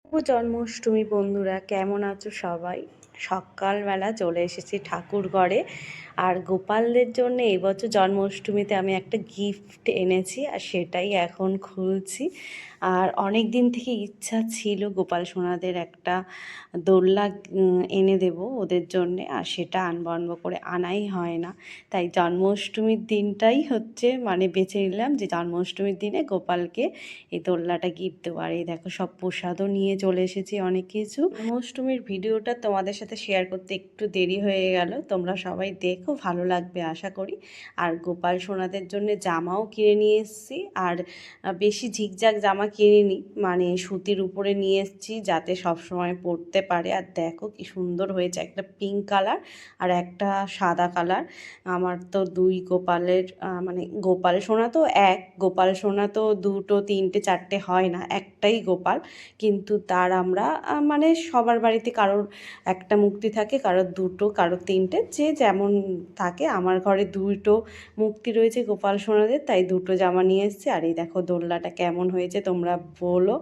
শুভ জন্মাষ্টমী বন্ধুরা, কেমন আছো সবাই? সকালবেলা চলে এসেছি ঠাকুর ঘরে। আর গোপালদের জন্য এবছর জন্মাষ্টমীতে আমি একটা গিফট এনেছি, আর সেটাই এখন খুলছি। আর অনেক দিন থেকে ইচ্ছা ছিল গোপাল সোনাদের একটা দোলনা এনে দেব ওদের জন্যে, আর সেটা আনবো আনবো করে আনাই হয় না। তাই জন্মাষ্টমীর দিনটাই বেছে নিলাম যে জন্মাষ্টমীর দিনে গোপালকে এই দোলনাটা গিফট দেবো। আর এই দেখো, সব প্রসাদও নিয়ে চলে এসেছি, অনেক কিছু। জন্মাষ্টমীর ভিডিওটা তোমাদের সাথে শেয়ার করতে একটু দেরি হয়ে গেল, তোমরা সবাই দেখো, ভালো লাগবে আশা করি। আর গোপাল সোনাদের জন্য জামাও কিনে নিয়ে এসেছি, আর বেশি ঝিকঝাক জামা কিনিনি, সুতির উপরে নিয়ে এসেছি যাতে সবসময় পরতে পারে। আর দেখো কি সুন্দর হয়েছে, একটা পিঙ্ক কালার আর একটা সাদা কালার। আমার তো দুই গোপালের গোপাল সোনা তো গোপাল সোনা তো দুটো তিনটে চারটে হয় না, একটাই গোপাল। কিন্তু তার আমরা সবার বাড়িতে কারোর একটা মূর্তি থাকে, কারোর দুটো, কারোর তিনটে, যে যেমন থাকে। আমার ঘরে দুটো মূর্তি রয়েছে গোপাল সোনাদের, তাই দুটো জামা নিয়ে এসেছি। আর এই দেখো দোলনাটা কেমন হয়েছে তোমরা বলো।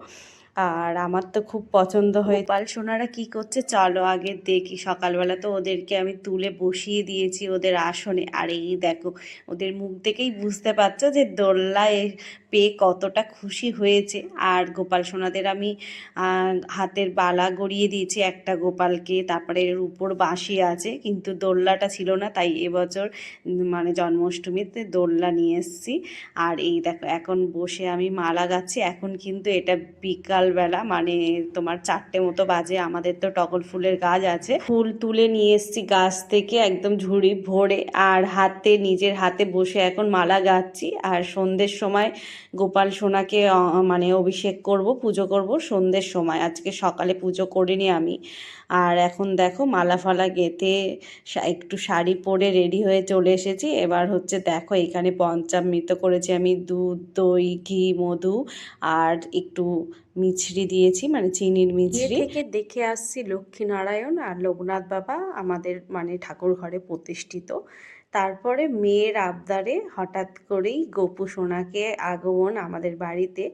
আর আমার তো খুব পছন্দ হয়েছে। গোপাল সোনারা কি করছে চলো আগে দেখি। সকালবেলা তো ওদেরকে আমি তুলে বসিয়ে দিয়েছি ওদের আসনে। আর এই দেখো, ওদের মুখ দেখেই বুঝতে পারছো যে দোলনায় পেয়ে কতটা খুশি হয়েছে। আর গোপাল সোনাদের আমি হাতের বালা গরিয়ে দিয়েছি একটা গোপালকে, তারপরে এর উপর বাঁশি আছে, কিন্তু দোলনাটা ছিল না, তাই এবছর জন্মাষ্টমীতে দোলনা নিয়ে এসেছি। আর এই দেখো, এখন বসে আমি মালা গাচ্ছি। এখন কিন্তু এটা বিকালবেলা, তোমার 4টে মতো বাজে। আমাদের তো টগর ফুলের গাছ আছে, ফুল তুলে নিয়ে এসেছি গাছ থেকে একদম ঝুড়ি ভরে। আর নিজের হাতে বসে এখন মালা গাচ্ছি। আর সন্ধ্যের সময় গোপাল সোনাকে অভিষেক করব, পুজো করব সন্ধ্যের সময়। আজকে সকালে পুজো করিনি আমি। আর এখন দেখো মালা ফালা গেঁথে একটু শাড়ি পরে রেডি হয়ে চলে এসেছি। এবার দেখো, এখানে পঞ্চামৃত করেছি আমি, দুধ, দই, ঘি, মধু আর একটু মিছরি দিয়েছি, চিনির মিছরি। থেকে দেখে আসছি লক্ষ্মীনারায়ণ আর লোকনাথ বাবা আমাদের ঠাকুর ঘরে প্রতিষ্ঠিত। তারপরে মেয়ের আবদারে হঠাৎ করেই গোপু সোনাকে আগমন আমাদের বাড়িতে।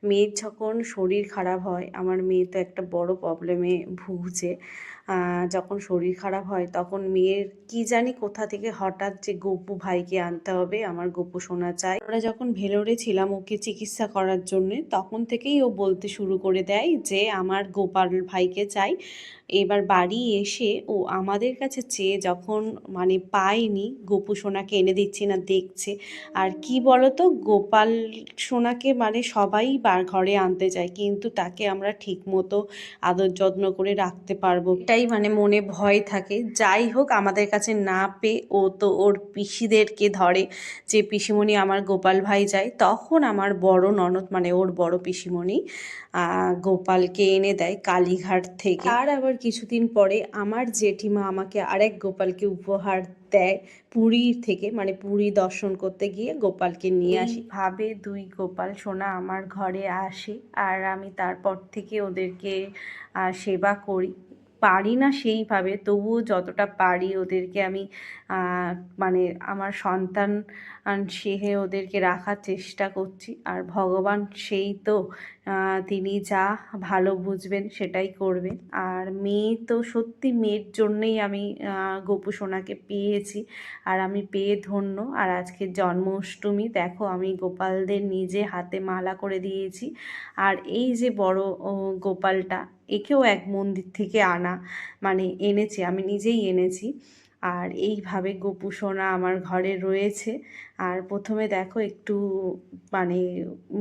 মেয়ের যখন শরীর খারাপ হয়, আমার মেয়ে তো একটা বড় প্রবলেমে ভুগছে। যখন শরীর খারাপ হয় তখন মেয়ের কি জানি কোথা থেকে হঠাৎ যে গোপু ভাইকে আনতে হবে, আমার গোপু সোনা চাই। আমরা যখন ভেলোরে ছিলাম ওকে চিকিৎসা করার জন্যে, তখন থেকেই ও বলতে শুরু করে দেয় যে আমার গোপাল ভাইকে চাই। এবার বাড়ি এসে ও আমাদের কাছে চেয়ে যখন পায়নি, গোপু সোনাকে এনে দিচ্ছি না দেখছে। আর কি বলতো, গোপাল সোনাকে সবাই ঘরে আনতে চায়, কিন্তু তাকে আমরা ঠিক মতো আদর যত্ন করে রাখতে পারবো, এটাই মনে ভয় থাকে। যাই হোক, আমাদের কাছে না পেয়ে ও তো ওর পিসিদেরকে ধরে, যে পিসিমণি আমার গোপাল ভাই যায়। তখন আমার বড় ননদ, ওর বড় পিসিমণি গোপালকে এনে দেয় কালীঘাট থেকে। আর আবার কিছুদিন পরে আমার জেঠিমা আমাকে আরেক গোপালকে উপহার দেয় পুরীর থেকে, পুরী দর্শন করতে গিয়ে গোপালকে নিয়ে আসি। ভাবে দুই গোপাল সোনা আমার ঘরে আসে, আর আমি তারপর থেকে ওদেরকে সেবা করি। পারি না সেইভাবে, তবুও যতটা পারি ওদেরকে আমি মানে আমার সন্তান সেহে ওদেরকে রাখার চেষ্টা করছি। আর ভগবান সেই তো, তিনি যা ভালো বুঝবেন সেটাই করবেন। আর মেয়ে তো সত্যি, মেয়ের জন্যই আমি গোপু সোনাকে পেয়েছি, আর আমি পেয়ে ধন্য। আর আজকে জন্মাষ্টমী, দেখো আমি গোপালদের নিজে হাতে মালা করে দিয়েছি। আর এই যে বড় গোপালটা, একেও এক মন্দির থেকে আনা, এনেছি, আমি নিজেই এনেছি। আর এইভাবে গোপু সোনা আমার ঘরে রয়েছে। আর প্রথমে দেখো একটু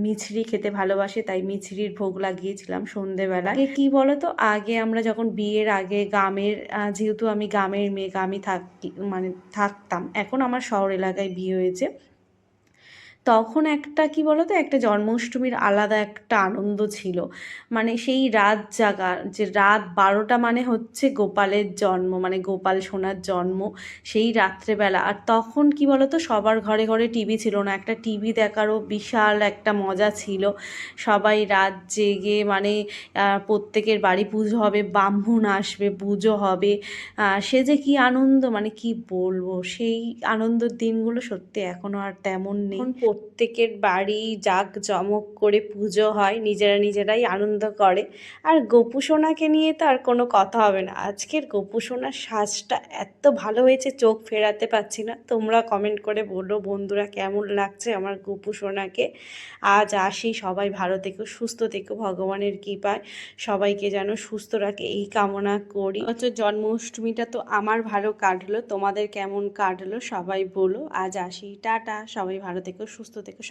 মিছরি খেতে ভালোবাসে, তাই মিছরির ভোগ লাগিয়েছিলাম সন্ধেবেলায়। আগে কি বলতো, আগে আমরা যখন বিয়ের আগে গ্রামের, যেহেতু আমি গ্রামের মেয়ে, গ্রামে থাকতাম, এখন আমার শহর এলাকায় বিয়ে হয়েছে, তখন একটা কি বলতো, একটা জন্মাষ্টমীর আলাদা একটা আনন্দ ছিল। সেই রাত জাগা, যে রাত 12টা হচ্ছে গোপালের জন্ম, গোপাল সোনার জন্ম সেই রাত্রেবেলা। আর তখন কি বলতো, সবার ঘরে ঘরে টিভি ছিল না, একটা টিভি দেখারও বিশাল একটা মজা ছিল। সবাই রাত জেগে প্রত্যেকের বাড়ি পুজো হবে, ব্রাহ্মণ আসবে, পুজো হবে। সে যে কি আনন্দ, কি বলবো, সেই আনন্দের দিনগুলো সত্যি এখনও আর তেমন নেই। প্রত্যেকের বাড়ি জাঁকজমক করে পুজো হয়, নিজেরাই আনন্দ করে। আর গোপু সোনাকে নিয়ে তো আর কোনো কথা হবে না। আজকের গোপু সোনার সাজটা এত ভালো হয়েছে, চোখ ফেরাতে পারছি না। তোমরা কমেন্ট করে বলো বন্ধুরা কেমন লাগছে আমার গোপু সোনাকে। আজ আসি, সবাই ভালো থেকো, সুস্থ থেকো, ভগবানের কৃপায় সবাইকে যেন সুস্থ রাখে এই কামনা করি। জন্মাষ্টমীটা তো আমার ভালো কাটলো, তোমাদের কেমন কাটলো সবাই বলো। আজ আসি, টাটা, সবাই ভালো থেকো, সুস্থ থেকো।